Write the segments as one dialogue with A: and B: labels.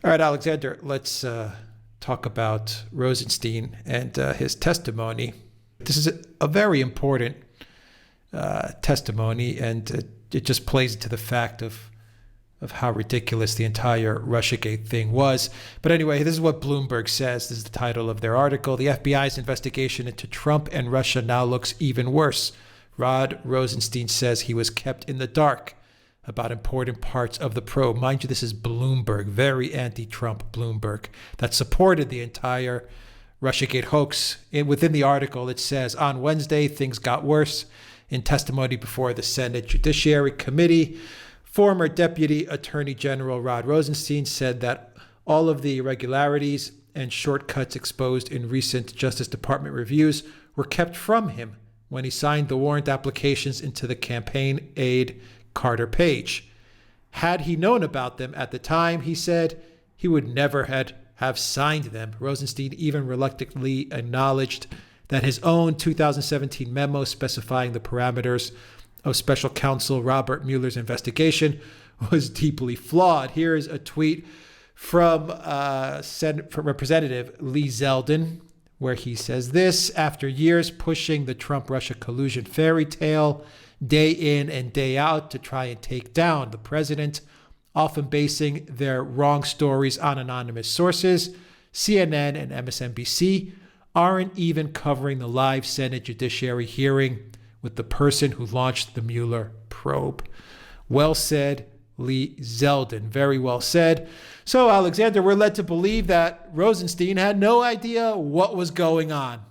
A: All right, Alexander, let's talk about Rosenstein and his testimony. This is a very important testimony, and it just plays into the fact of how ridiculous the entire Russiagate thing was. But anyway, this is what Bloomberg says. This is the title of their article. The FBI's investigation into Trump and Russia now looks even worse. Rod Rosenstein says he was kept in the dark about important parts of the probe. Mind you, this is Bloomberg, very anti-Trump Bloomberg, that supported the entire Russiagate hoax. Within the article, it says, on Wednesday, things got worse. In testimony before the Senate Judiciary Committee, former Deputy Attorney General Rod Rosenstein said that all of the irregularities and shortcuts exposed in recent Justice Department reviews were kept from him when he signed the warrant applications into the campaign aide Carter Page. Had he known about them at the time, he said, he would never have signed them. Rosenstein even reluctantly acknowledged that his own 2017 memo specifying the parameters of Special Counsel Robert Mueller's investigation was deeply flawed. Here is a tweet from Representative Lee Zeldin, where he says this: after years pushing the Trump-Russia collusion fairy tale day in and day out to try and take down the president, often basing their wrong stories on anonymous sources, CNN and MSNBC aren't even covering the live Senate Judiciary hearing with the person who launched the Mueller probe. Well said, Lee Zeldin. Very well said. So, Alexander, we're led to believe that Rosenstein had no idea what was going on.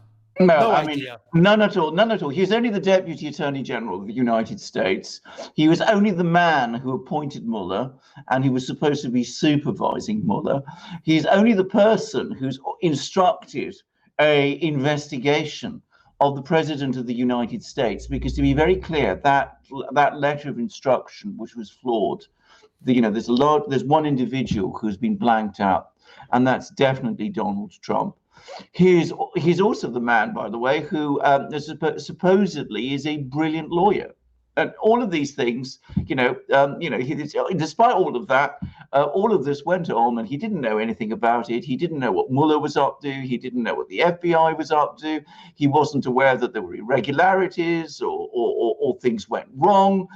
B: No idea. None at all. None at all. He was only the Deputy Attorney General of the United States. He was only the man who appointed Mueller, and he was supposed to be supervising Mueller. He's only the person who's instructed a investigation of the President of the United States, because to be very clear, that letter of instruction, which was flawed, there's one individual who's been blanked out, and that's definitely Donald Trump. He's also the man, by the way, who supposedly is a brilliant lawyer. And all of these things, despite all of that, all of this went on, and he didn't know anything about it. He didn't know what Mueller was up to. He didn't know what the FBI was up to. He wasn't aware that there were irregularities or things went wrong.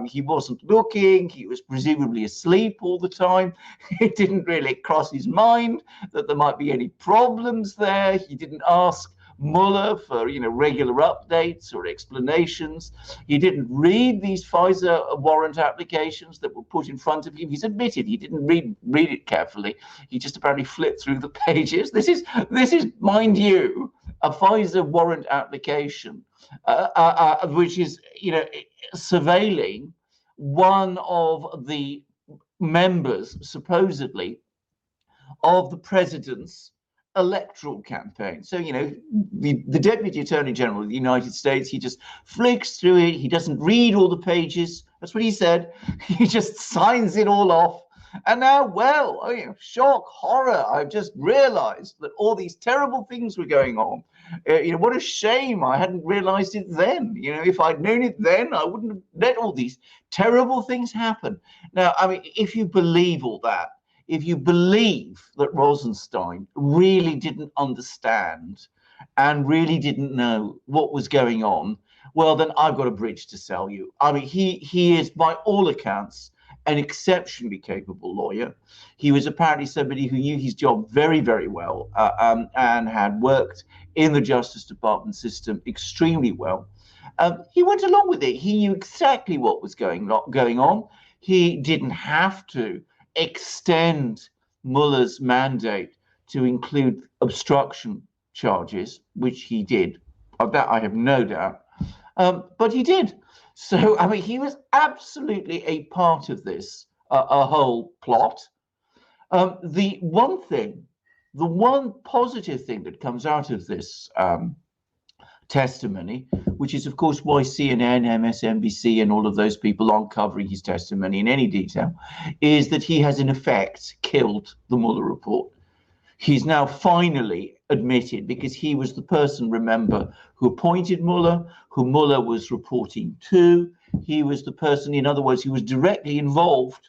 B: He wasn't looking. He was presumably asleep all the time. It didn't really cross his mind that there might be any problems there. He didn't ask Mueller for regular updates or explanations. He didn't read these FISA warrant applications that were put in front of him. He's admitted he didn't read it carefully. He just apparently flipped through the pages. This is, mind you, a FISA warrant application, which is surveilling one of the members, supposedly, of the president's electoral campaign. So, the Deputy Attorney General of the United States, he just flicks through it. He doesn't read all the pages. That's what he said. He just signs it all off. And now, shock, horror. I've just realized that all these terrible things were going on. What a shame. I hadn't realized it then. If I'd known it then, I wouldn't have let all these terrible things happen. Now, if you believe all that, if you believe that Rosenstein really didn't understand and really didn't know what was going on, well, then I've got a bridge to sell you. He is, by all accounts, an exceptionally capable lawyer. He was apparently somebody who knew his job very, very well, and had worked in the Justice Department system extremely well. He went along with it. He knew exactly what was going on. He didn't have to extend Mueller's mandate to include obstruction charges, which he did. Of that, I have no doubt. But he did. So, he was absolutely a part of this, a whole plot. The one positive thing that comes out of this testimony, which is, of course, why CNN, MSNBC, and all of those people aren't covering his testimony in any detail, is that he has, in effect, killed the Mueller report. He's now finally admitted, because he was the person, remember, who appointed Mueller, who Mueller was reporting to. He was the person, in other words, who was directly involved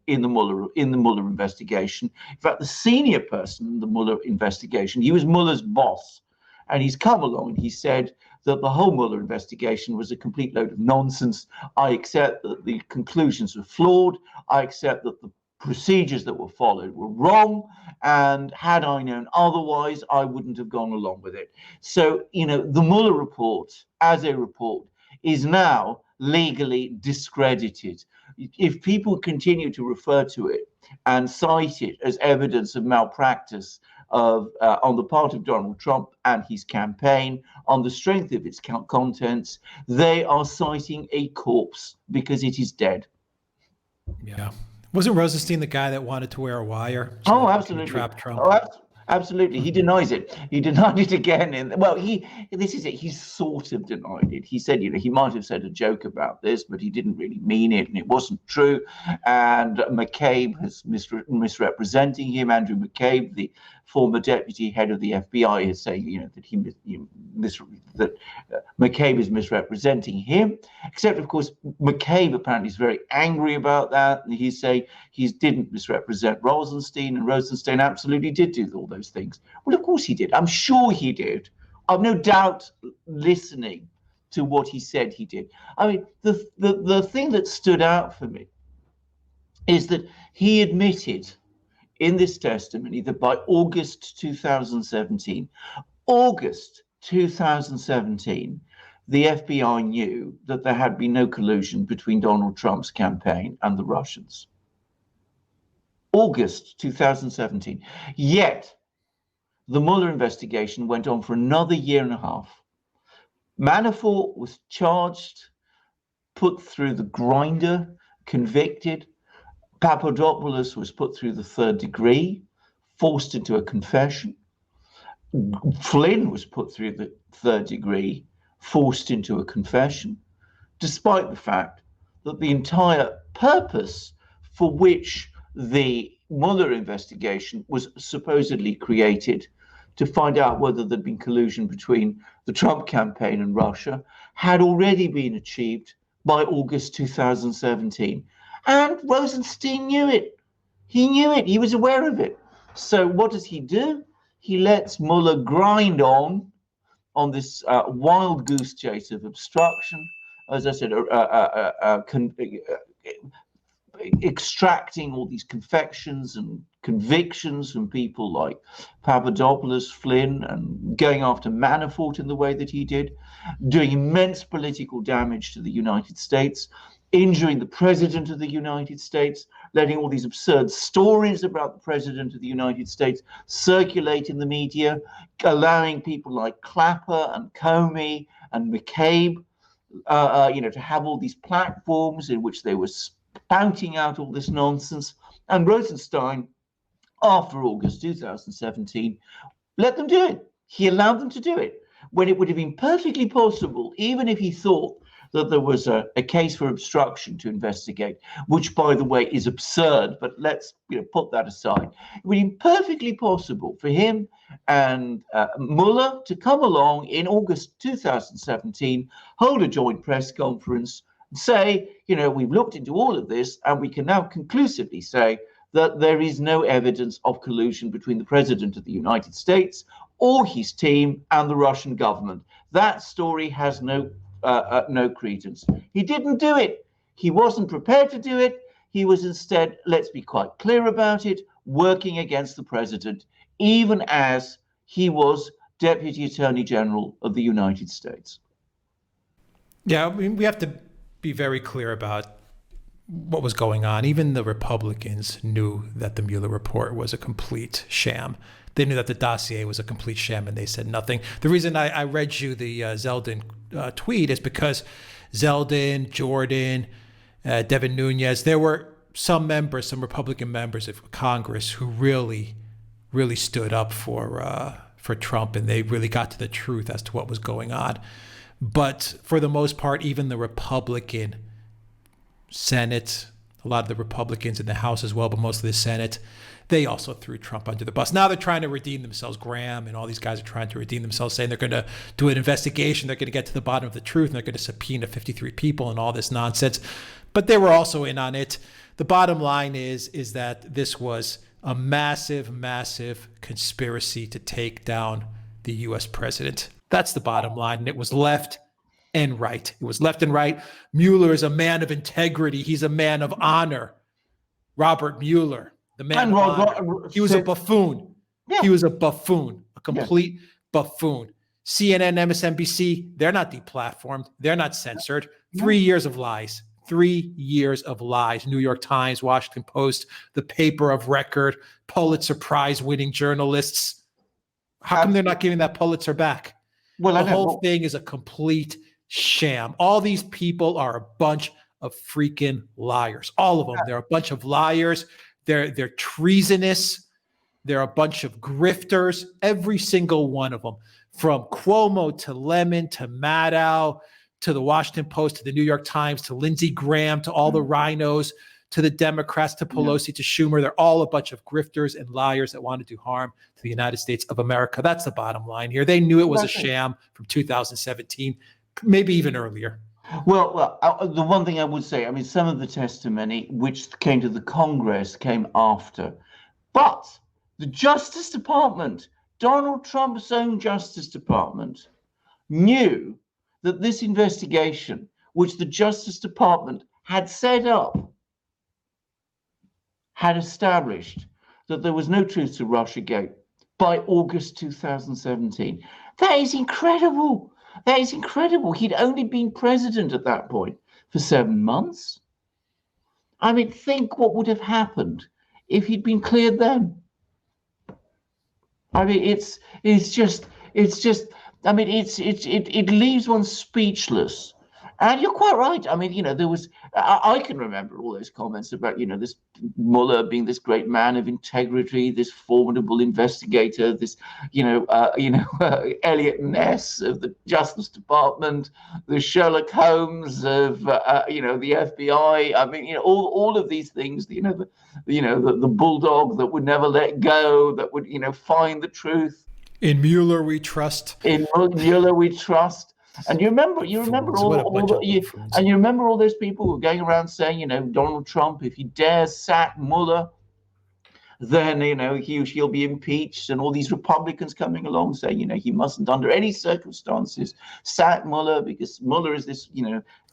B: in the Mueller investigation. In fact, the senior person in the Mueller investigation, he was Mueller's boss, and he's come along and he said that the whole Mueller investigation was a complete load of nonsense. I accept that the conclusions were flawed. I accept that the procedures that were followed were wrong, and had I known otherwise, I wouldn't have gone along with it. So, the Mueller report as a report is now legally discredited. If people continue to refer to it and cite it as evidence of malpractice on the part of Donald Trump and his campaign on the strength of its contents, they are citing a corpse because it is dead.
A: Yeah. Wasn't Rosenstein the guy that wanted to wear a wire?
B: So absolutely.
A: Trap Trump?
B: Absolutely. He denies it. He denied it again. This is it. He sort of denied it. He said, he might have said a joke about this, but he didn't really mean it, and it wasn't true. And McCabe is misrepresenting him. Andrew McCabe, the former deputy head of the FBI, is saying, that McCabe is misrepresenting him. Except, of course, McCabe apparently is very angry about that. And he's saying he didn't misrepresent Rosenstein, and Rosenstein absolutely did do all those things. Well, of course he did. I'm sure he did. I've no doubt listening to what he said he did. I mean, the thing that stood out for me is that he admitted in this testimony that by August 2017, the FBI knew that there had been no collusion between Donald Trump's campaign and the Russians. August 2017. Yet, the Mueller investigation went on for another year and a half. Manafort was charged, put through the grinder, convicted. Papadopoulos was put through the third degree, forced into a confession. Flynn was put through the third degree, forced into a confession, despite the fact that the entire purpose for which the Mueller investigation was supposedly created, to find out whether there'd been collusion between the Trump campaign and Russia, had already been achieved by August 2017. And Rosenstein knew it. He knew it. He was aware of it. So what does he do? He lets Mueller grind on this wild goose chase of obstruction. As I said, extracting all these confections and convictions from people like Papadopoulos, Flynn, and going after Manafort in the way that he did, doing immense political damage to the United States, injuring the president of the United States, letting all these absurd stories about the president of the United States circulate in the media, allowing people like Clapper and Comey and McCabe, to have all these platforms in which they were spouting out all this nonsense. And Rosenstein, after August 2017, let them do it. He allowed them to do it when it would have been perfectly possible, even if he thought that there was a case for obstruction to investigate, which, by the way, is absurd, but let's put that aside. It would be perfectly possible for him and Mueller to come along in August 2017, hold a joint press conference, and say, we've looked into all of this, and we can now conclusively say that there is no evidence of collusion between the president of the United States or his team and the Russian government. That story has no credence. He didn't do it. He wasn't prepared to do it. He was instead, let's be quite clear about it, working against the president, even as he was Deputy Attorney General of the United States.
A: Yeah, I mean, we have to be very clear about what was going on. Even the Republicans knew that the Mueller report was a complete sham. They knew that the dossier was a complete sham, and they said nothing. The reason I read you the Zeldin tweet is because Zeldin, Jordan, Devin Nunes, there were some Republican members of Congress who really stood up for Trump, and they really got to the truth as to what was going on. But for the most part, even the Republican Senate, a lot of the Republicans in the House as well, but mostly the Senate, they also threw Trump under the bus. Now they're trying to redeem themselves. Graham and all these guys are trying to redeem themselves, saying they're going to do an investigation. They're going to get to the bottom of the truth, and they're going to subpoena 53 people and all this nonsense. but they were also in on it. The bottom line is that this was a massive, massive conspiracy to take down the U.S. president. That's the bottom line. And it was left and right. It was left and right. Mueller is a man of integrity. He's a man of honor. Robert Mueller, the man of honor. He was a buffoon. Yeah. He was a buffoon, a complete buffoon. CNN, MSNBC, they're not deplatformed. They're not censored. 3 years of lies. 3 years of lies. New York Times, Washington Post, the paper of record, Pulitzer Prize winning journalists. How come they're not giving that Pulitzer back? Well, the whole thing is a complete sham. All these people are a bunch of freaking liars. All of them. They're a bunch of liars. They're treasonous. They're a bunch of grifters. Every single one of them. From Cuomo to Lemon to Maddow to the Washington Post to the New York Times to Lindsey Graham to all the rhinos to the Democrats to Pelosi to Schumer. They're all a bunch of grifters and liars that want to do harm to the United States of America. That's the bottom line here. They knew it was a sham from 2017, maybe even earlier.
B: Well, the one thing I would say, I mean, some of the testimony which came to the Congress came after. But the Justice Department, Donald Trump's own Justice Department, knew that this investigation, which the Justice Department had set up, had established that there was no truth to Russiagate by August 2017. That is incredible. That is incredible. He'd only been president at that point for 7 months. I mean, think what would have happened if he'd been cleared then. I mean, it leaves one speechless. And you're quite right. I mean, I can remember all those comments about, this Mueller being this great man of integrity, this formidable investigator, this, Elliot Ness of the Justice Department, the Sherlock Holmes of, the FBI. I mean, all of these things, the bulldog that would never let go, that would, find the truth.
A: In Mueller we trust.
B: In Mueller we trust. And you remember all those people who were going around saying, Donald Trump, if he dares sack Mueller, then he'll be impeached, and all these Republicans coming along saying, he mustn't under any circumstances sack Mueller because Mueller is this,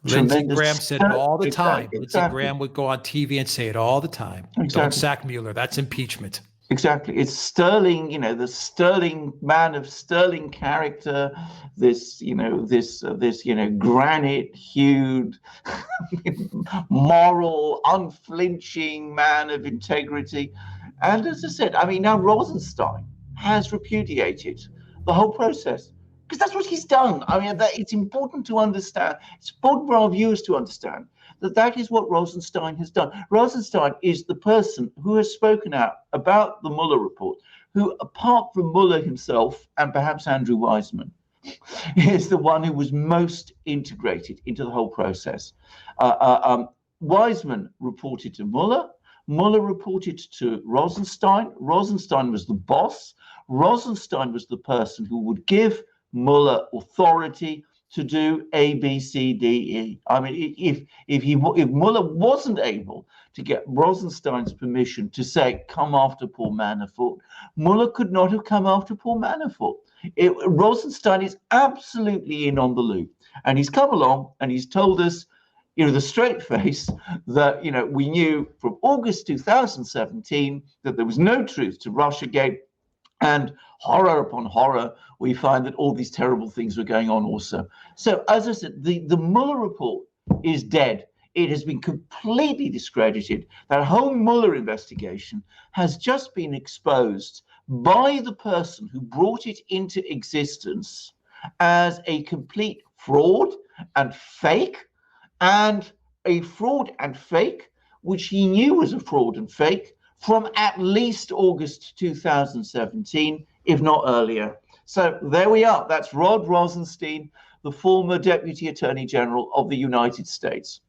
A: Lindsey Graham said it all the time. Exactly. Lindsey Graham would go on TV and say it all the time. Exactly. Don't sack Mueller. That's impeachment.
B: Exactly. It's sterling, the sterling man of sterling character, this granite-hued, moral, unflinching man of integrity. And as I said, I mean, now Rosenstein has repudiated the whole process because that's what he's done. I mean, it's important to understand. It's important for our viewers to understand that is what Rosenstein has done. Rosenstein is the person who has spoken out about the Mueller report, who, apart from Mueller himself and perhaps Andrew Weissman, is the one who was most integrated into the whole process. Weissman reported to Mueller. Mueller reported to Rosenstein. Rosenstein was the boss. Rosenstein was the person who would give Mueller authority to do A, B, C, D, E. I mean, if Mueller wasn't able to get Rosenstein's permission to say, come after Paul Manafort, Mueller could not have come after Paul Manafort. Rosenstein is absolutely in on the loop. And he's come along and he's told us, the straight face that, we knew from August 2017 that there was no truth to Russiagate. And horror upon horror, we find that all these terrible things were going on also. So, as I said, the Mueller report is dead. It has been completely discredited. That whole Mueller investigation has just been exposed by the person who brought it into existence as a complete fraud and fake, which he knew was a fraud and fake, from at least August 2017, if not earlier. So there we are. That's Rod Rosenstein, the former Deputy Attorney General of the United States.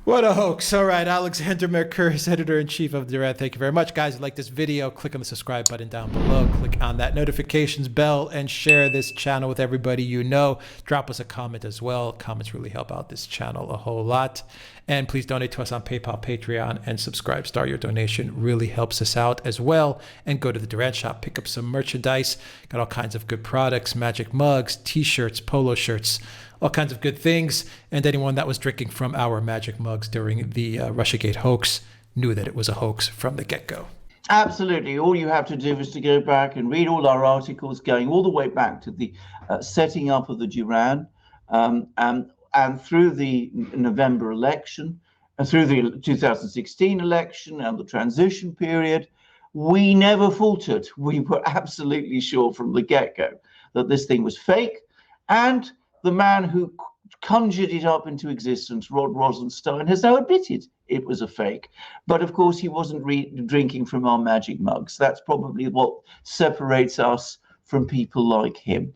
A: What a hoax. All right, Alexander Mercouris, editor-in-chief of Duran. Thank you very much, guys. If you like this video, click on the subscribe button down below. Click on that notifications bell and share this channel with everybody you know. Drop us a comment as well. Comments really help out this channel a whole lot. And please donate to us on PayPal, Patreon, and Subscribe Star. Your donation really helps us out as well. And go to the Duran shop, pick up some merchandise. Got all kinds of good products, magic mugs, t-shirts, polo shirts, all kinds of good things. And anyone that was drinking from our magic mugs during the Russiagate hoax knew that it was a hoax from the get-go.
B: Absolutely. All you have to do is to go back and read all our articles going all the way back to the setting up of the Duran and through the November election, through the 2016 election and the transition period. We never faltered. We were absolutely sure from the get-go that this thing was fake. And the man who conjured it up into existence, Rod Rosenstein, has now admitted it was a fake. But of course, he wasn't drinking from our magic mugs. That's probably what separates us from people like him.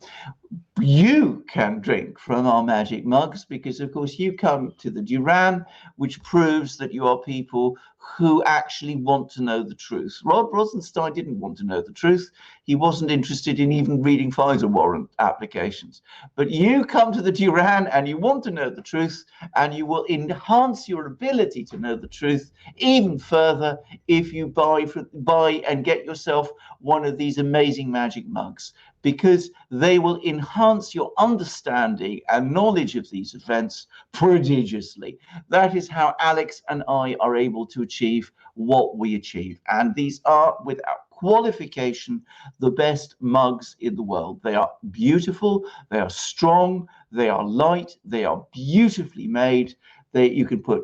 B: You can drink from our magic mugs because, of course, you come to the Duran, which proves that you are people who actually want to know the truth. Rod Rosenstein didn't want to know the truth. He wasn't interested in even reading FISA warrant applications. But you come to the Duran and you want to know the truth, and you will enhance your ability to know the truth even further if you buy and get yourself one of these amazing magic mugs, because they will enhance your understanding and knowledge of these events prodigiously. That is how Alex and I are able to achieve what we achieve. And these are, without qualification, the best mugs in the world. They are beautiful, they are strong, they are light, they are beautifully made. You can put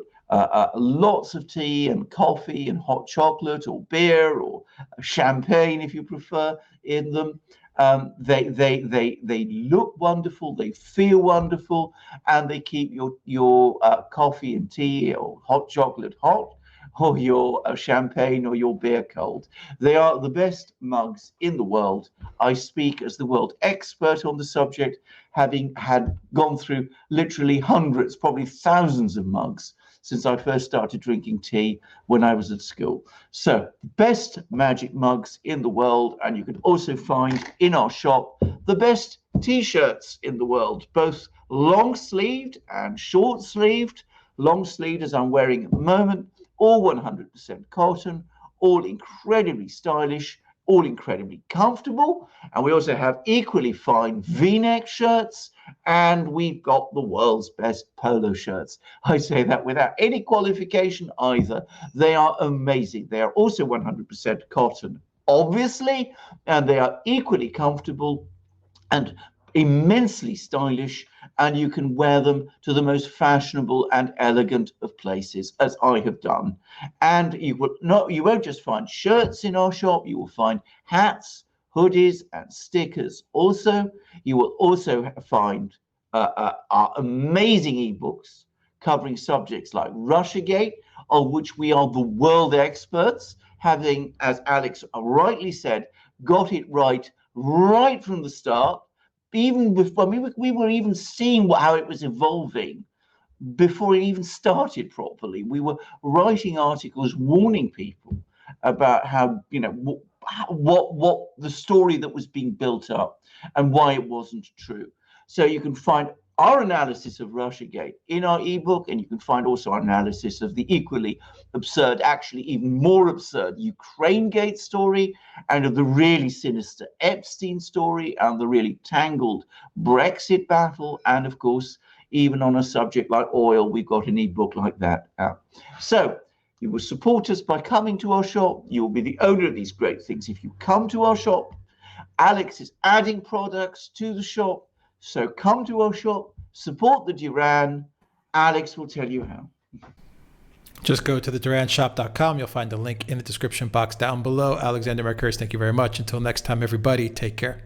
B: lots of tea and coffee and hot chocolate or beer or champagne, if you prefer, in them. They look wonderful, they feel wonderful, and they keep your coffee and tea or hot chocolate hot, or your champagne or your beer cold. They are the best mugs in the world. I speak as the world expert on the subject, having gone through literally hundreds, probably thousands of mugs since I first started drinking tea when I was at school. So, best magic mugs in the world, and you can also find in our shop the best t-shirts in the world, both long-sleeved and short-sleeved. Long-sleeved, as I'm wearing at the moment, all 100% cotton, all incredibly stylish, all incredibly comfortable. And we also have equally fine V-neck shirts, and we've got the world's best polo shirts. I say that without any qualification either. They are amazing. They are also 100% cotton, obviously, and they are equally comfortable and immensely stylish, and you can wear them to the most fashionable and elegant of places, as I have done. And you won't just find shirts in our shop, you will find hats, hoodies, and stickers. Also, you will also find our amazing ebooks covering subjects like Russiagate, of which we are the world experts, having, as Alex rightly said, got it right from the start. Even before we were even seeing how it was evolving before it even started properly. We were writing articles warning people about how, what the story that was being built up and why it wasn't true. So you can find our analysis of Russiagate in our ebook, and you can find also our analysis of the equally absurd, actually even more absurd, Ukraine-gate story, and of the really sinister Epstein story, and the really tangled Brexit battle, and of course, even on a subject like oil, we've got an ebook like that out. So you will support us by coming to our shop. You will be the owner of these great things if you come to our shop. Alex is adding products to the shop. So come to our shop, support the Duran. Alex will tell you how.
A: Just go to theduranshop.com. You'll find the link in the description box down below. Alexander Mercouris, thank you very much. Until next time, everybody, take care.